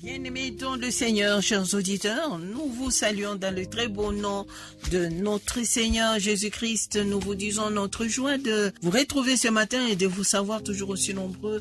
Bien-aimés dans le Seigneur, chers auditeurs, nous vous saluons dans le très beau nom de notre Seigneur Jésus-Christ. Nous vous disons notre joie de vous retrouver ce matin et de vous savoir toujours aussi nombreux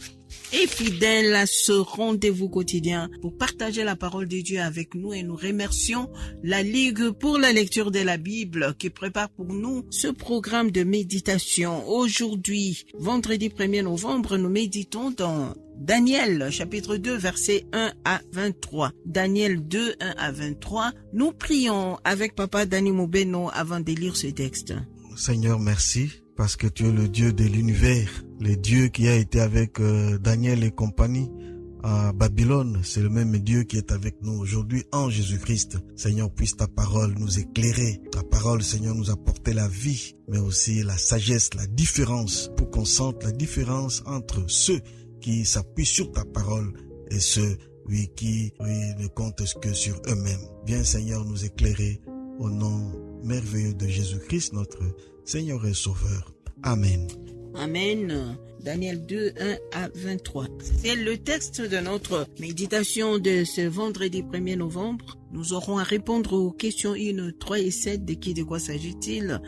et fidèles à ce rendez-vous quotidien pour partager la parole de Dieu avec nous. Et nous remercions la Ligue pour la lecture de la Bible qui prépare pour nous ce programme de méditation. Aujourd'hui, vendredi 1er novembre, nous méditons dans Daniel, chapitre 2, versets 1 à 23. Daniel 2, 1 à 23. Nous prions avec Papa Dani Moubeno avant de lire ce texte. Seigneur, merci parce que tu es le Dieu de l'univers, le Dieu qui a été avec Daniel et compagnie à Babylone. C'est le même Dieu qui est avec nous aujourd'hui en Jésus-Christ. Seigneur, puisse ta parole nous éclairer. Ta parole, Seigneur, nous apporter la vie, mais aussi la sagesse, la différence, pour qu'on sente la différence entre ceux qui s'appuient sur ta parole et ceux, qui ne comptent que sur eux-mêmes. Viens, Seigneur, nous éclairer au nom merveilleux de Jésus-Christ, notre Seigneur et Sauveur. Amen. Amen. Daniel 2, 1 à 23. C'est le texte de notre méditation de ce vendredi 1er novembre. Nous aurons à répondre aux questions 1, 3 et 7. De quoi s'agit-il?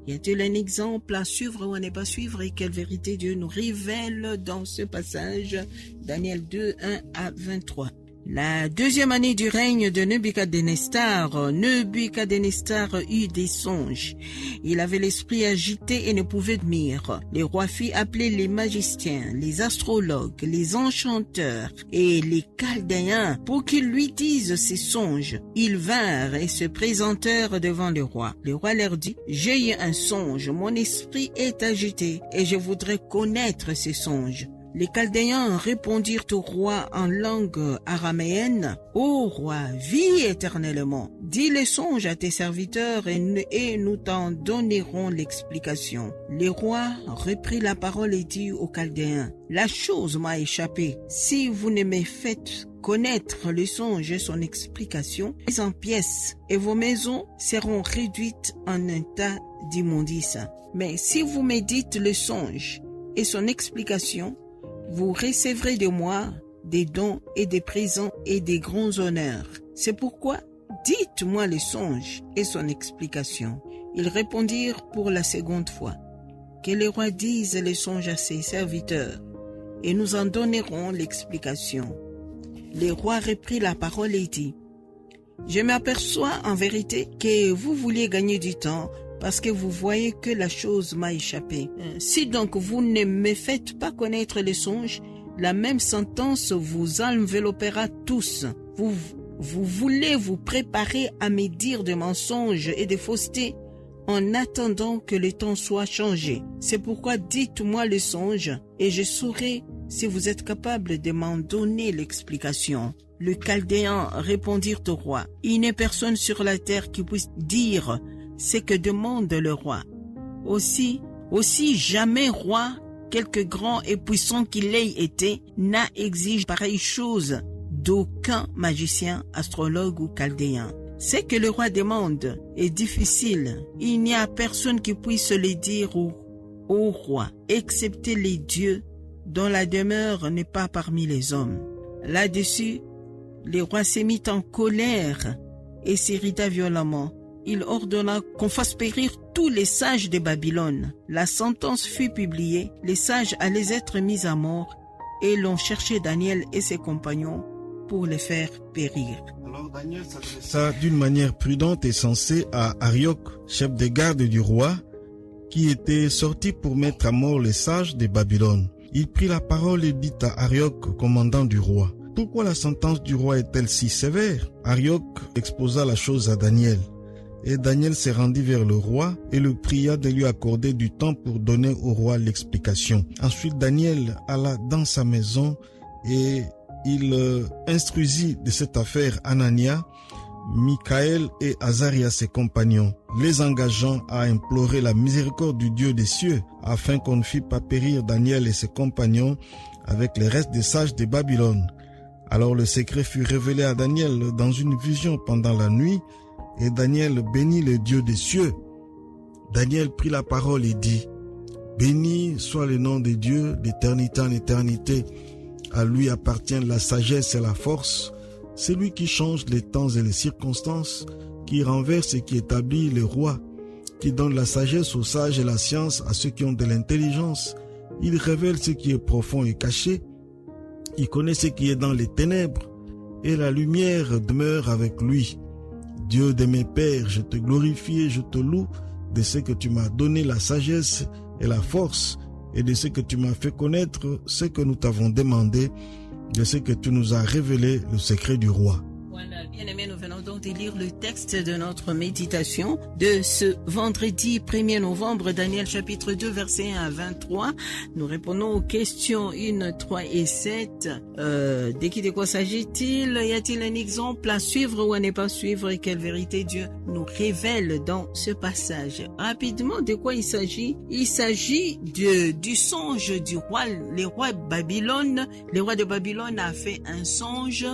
Y a-t-il un exemple à suivre ou à ne pas suivre? Et quelle vérité Dieu nous révèle dans ce passage? Daniel 2, 1 à 23. La deuxième année du règne de Nebuchadnezzar, Nebuchadnezzar eut des songes. Il avait l'esprit agité et ne pouvait dormir. Le roi fit appeler les magiciens, les astrologues, les enchanteurs et les chaldéens pour qu'ils lui disent ses songes. Ils vinrent et se présentèrent devant le roi. Le roi leur dit, « J'ai eu un songe, mon esprit est agité et je voudrais connaître ces songes. » Les Chaldéens répondirent au roi en langue araméenne, « Ô roi, vis éternellement, dis les songes à tes serviteurs et nous t'en donnerons l'explication. » Le roi reprit la parole et dit aux Chaldéens, « La chose m'a échappé. Si vous ne me faites connaître le songe et son explication, mis en pièces, et vos maisons seront réduites en un tas d'immondices. Mais si vous me dites le songe et son explication, vous recevrez de moi des dons et des présents et des grands honneurs. C'est pourquoi, dites-moi le songe et son explication. » Ils répondirent pour la seconde fois, « Que le roi dise le songe à ses serviteurs, et nous en donnerons l'explication. » Le roi reprit la parole et dit, « Je m'aperçois en vérité que vous vouliez gagner du temps, parce que vous voyez que la chose m'a échappé. Si donc vous ne me faites pas connaître les songes, la même sentence vous enveloppera tous. Vous voulez vous préparer à me dire de mensonges et de faussetés en attendant que le temps soit changé. C'est pourquoi dites-moi le songe et je saurai si vous êtes capable de m'en donner l'explication. » Les Chaldéens répondirent au roi, « Il n'est personne sur la terre qui puisse dire ce que demande le roi. Aussi jamais roi, quelque grand et puissant qu'il ait été, n'a exigé pareille chose d'aucun magicien, astrologue ou chaldéen. Ce que le roi demande est difficile. Il n'y a personne qui puisse le dire au roi, excepté les dieux dont la demeure n'est pas parmi les hommes. » Là-dessus, le roi se mit en colère et s'irrita violemment. Il ordonna qu'on fasse périr tous les sages de Babylone. La sentence fut publiée, les sages allaient être mis à mort et l'on cherchait Daniel et ses compagnons pour les faire périr. Alors Daniel s'adressa d'une manière prudente et sensée à Arioch, chef de garde du roi, qui était sorti pour mettre à mort les sages de Babylone. Il prit la parole et dit à Arioch, commandant du roi, « Pourquoi la sentence du roi est-elle si sévère ?» Arioch exposa la chose à Daniel. Et Daniel se rendit vers le roi et le pria de lui accorder du temps pour donner au roi l'explication. Ensuite, Daniel alla dans sa maison et il instruisit de cette affaire Anania, Michaël et Azaria ses compagnons, les engageant à implorer la miséricorde du Dieu des cieux afin qu'on ne fît pas périr Daniel et ses compagnons avec les restes des sages de Babylone. Alors le secret fut révélé à Daniel dans une vision pendant la nuit, et Daniel bénit le Dieu des cieux. Daniel prit la parole et dit, « Béni soit le nom de Dieu d'éternité en éternité. À lui appartiennent la sagesse et la force. C'est lui qui change les temps et les circonstances, qui renverse et qui établit les rois, qui donne la sagesse aux sages et la science à ceux qui ont de l'intelligence. Il révèle ce qui est profond et caché. Il connaît ce qui est dans les ténèbres, et la lumière demeure avec lui. Dieu de mes pères, je te glorifie et je te loue de ce que tu m'as donné la sagesse et la force, et de ce que tu m'as fait connaître ce que nous t'avons demandé, de ce que tu nous as révélé le secret du roi. Voilà, bien-aimés, nous venons donc de lire le texte de notre méditation de ce vendredi 1er novembre, Daniel chapitre 2, versets 1 à 23. Nous répondons aux questions 1, 3 et 7. De quoi s'agit-il? Y a-t-il un exemple à suivre ou à ne pas suivre? Et quelle vérité Dieu nous révèle dans ce passage? Rapidement, de quoi il s'agit? Il s'agit du songe du roi. Le roi de Babylone a fait un songe.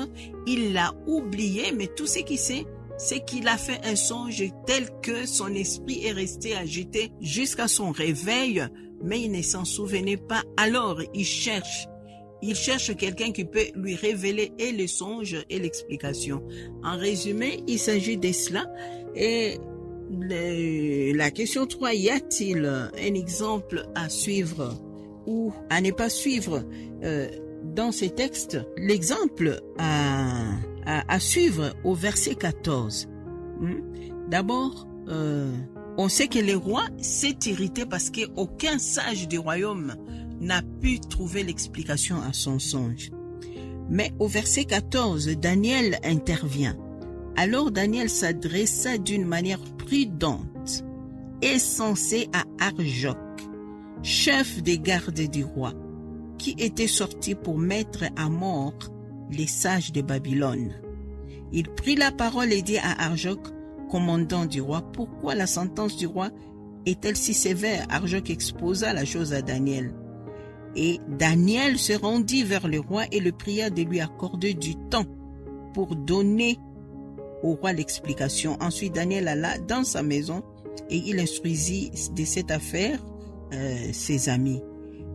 Il l'a oublié, mais tout ce qu'il sait, c'est qu'il a fait un songe tel que son esprit est resté agité jusqu'à son réveil, mais il ne s'en souvenait pas. Alors, il cherche quelqu'un qui peut lui révéler et le songe et l'explication. En résumé, il s'agit de cela. Et la question 3, y a-t-il un exemple à suivre ou à ne pas suivre dans ces textes? L'exemple à suivre au verset 14. D'abord, on sait que le roi s'est irrité parce qu'aucun sage du royaume n'a pu trouver l'explication à son songe. Mais au verset 14, Daniel intervient. Alors Daniel s'adressa d'une manière prudente et sensée à Arjoc, chef des gardes du roi, qui était sorti pour mettre à mort les sages de Babylone. Il prit la parole et dit à Arjoc, commandant du roi, pourquoi la sentence du roi est-elle si sévère? Arjoc exposa la chose à Daniel. Et Daniel se rendit vers le roi et le pria de lui accorder du temps pour donner au roi l'explication. Ensuite, Daniel alla dans sa maison et il instruisit de cette affaire ses amis,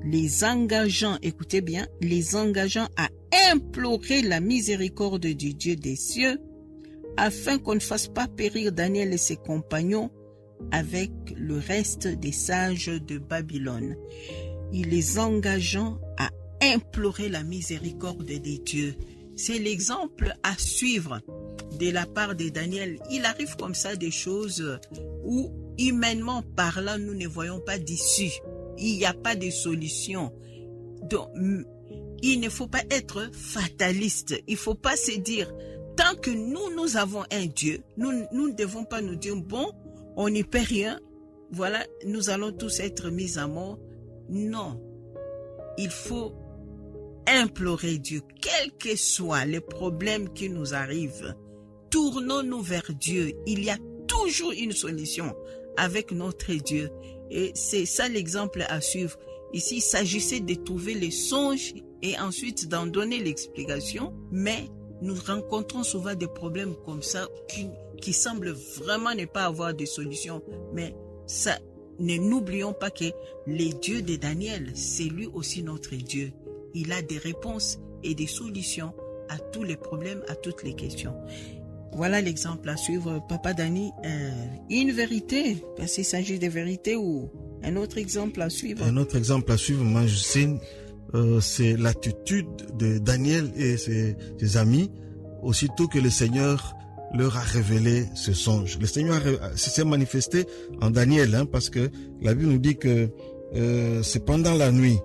les engageant, écoutez bien, les engageant à implorer la miséricorde du Dieu des cieux afin qu'on ne fasse pas périr Daniel et ses compagnons avec le reste des sages de Babylone. Il les engageant à implorer la miséricorde des dieux. C'est l'exemple à suivre de la part de Daniel. Il arrive comme ça des choses où, humainement parlant, nous ne voyons pas d'issue. Il n'y a pas de solution. Donc, il ne faut pas être fataliste. Il ne faut pas se dire, tant que nous avons un Dieu, nous ne devons pas nous dire, bon, on n'y peut rien, voilà, nous allons tous être mis à mort. Non, il faut implorer Dieu, quel que soit le problème qui nous arrive. Tournons-nous vers Dieu. Il y a toujours une solution avec notre Dieu. Et c'est ça l'exemple à suivre. Ici, il s'agissait de trouver les songes et ensuite d'en donner l'explication. Mais nous rencontrons souvent des problèmes comme ça qui semblent vraiment ne pas avoir de solution. Mais ça, ne n'oublions pas que le Dieu de Daniel, c'est lui aussi notre Dieu. Il a des réponses et des solutions à tous les problèmes, à toutes les questions. Voilà l'exemple à suivre, Papa Dani. Une vérité, parce qu'il s'agit de vérité, ou un autre exemple à suivre? Un autre exemple à suivre, moi je sais, c'est l'attitude de Daniel et ses amis, aussitôt que le Seigneur leur a révélé ce songe. Le Seigneur s'est manifesté en Daniel, parce que la Bible nous dit que c'est pendant la nuit,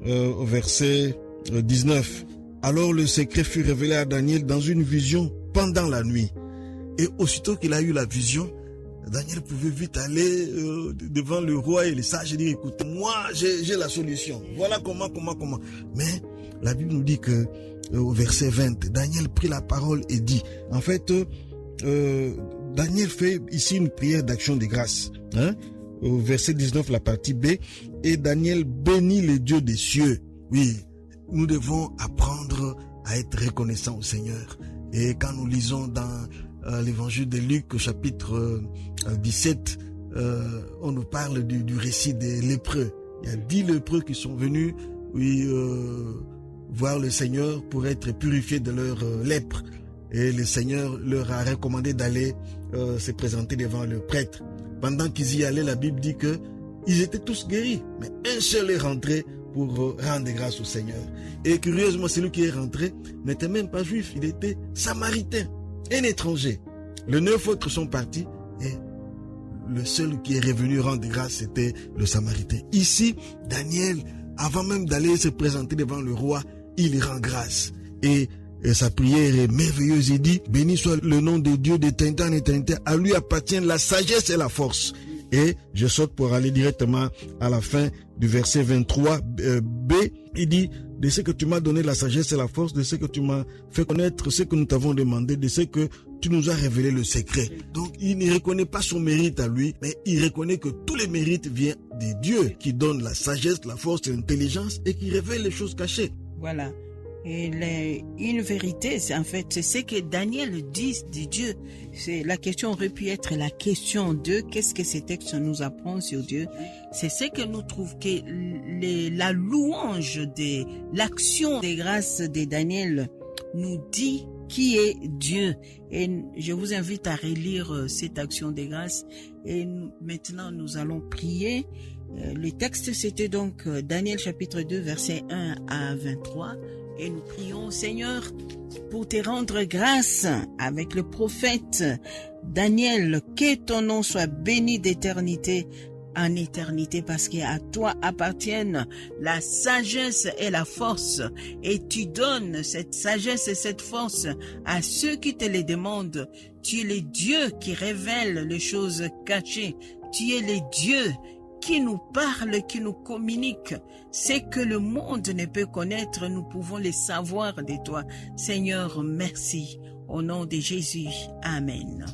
au verset 19. Alors le secret fut révélé à Daniel dans une vision pendant la nuit. Et aussitôt qu'il a eu la vision, Daniel pouvait vite aller devant le roi et les sages et dire, écoute, moi j'ai la solution. Voilà comment. Mais la Bible nous dit que au verset 20, Daniel prit la parole et dit, en fait, Daniel fait ici une prière d'action de grâce. Au verset 19, la partie B, et Daniel bénit le Dieu des cieux. Oui, nous devons apprendre à être reconnaissants au Seigneur. Et quand nous lisons dans l'évangile de Luc, chapitre 17, on nous parle du récit des lépreux. Il y a 10 lépreux qui sont venus voir le Seigneur pour être purifiés de leur lèpre. Et le Seigneur leur a recommandé d'aller se présenter devant le prêtre. Pendant qu'ils y allaient, la Bible dit que ils étaient tous guéris, mais un seul est rentré pour rendre grâce au Seigneur. Et curieusement, celui qui est rentré n'était même pas juif, il était samaritain, un étranger. Les 9 autres sont partis et le seul qui est revenu rendre grâce, c'était le samaritain. Ici, Daniel, avant même d'aller se présenter devant le roi, il rend grâce. Et sa prière est merveilleuse. Il dit, béni soit le nom de Dieu d'éternité en éternité. À lui appartiennent la sagesse et la force. Et je saute pour aller directement à la fin du verset 23 B. Il dit, de ce que tu m'as donné la sagesse et la force, de ce que tu m'as fait connaître, ce que nous t'avons demandé, de ce que tu nous as révélé le secret. Donc il ne reconnaît pas son mérite à lui, mais il reconnaît que tous les mérites viennent de Dieu qui donne la sagesse, la force et l'intelligence et qui révèle les choses cachées. Voilà. Et une vérité, c'est ce que Daniel dit de Dieu. La question aurait pu être la question de qu'est-ce que ces textes nous apprennent sur Dieu. C'est ce que nous trouvons que la louange de l'action des grâces de Daniel nous dit qui est Dieu. Et je vous invite à relire cette action des grâces. Et maintenant, nous allons prier. Le texte, c'était donc Daniel chapitre 2, verset 1 à 23. Et nous prions, Seigneur, pour te rendre grâce avec le prophète Daniel, que ton nom soit béni d'éternité en éternité, parce qu'à toi appartiennent la sagesse et la force, et tu donnes cette sagesse et cette force à ceux qui te les demandent. Tu es le Dieu qui révèle les choses cachées. Tu es le Dieu qui nous parle, qui nous communique. C'est que le monde ne peut connaître, nous pouvons les savoir de toi. Seigneur, merci. Au nom de Jésus. Amen.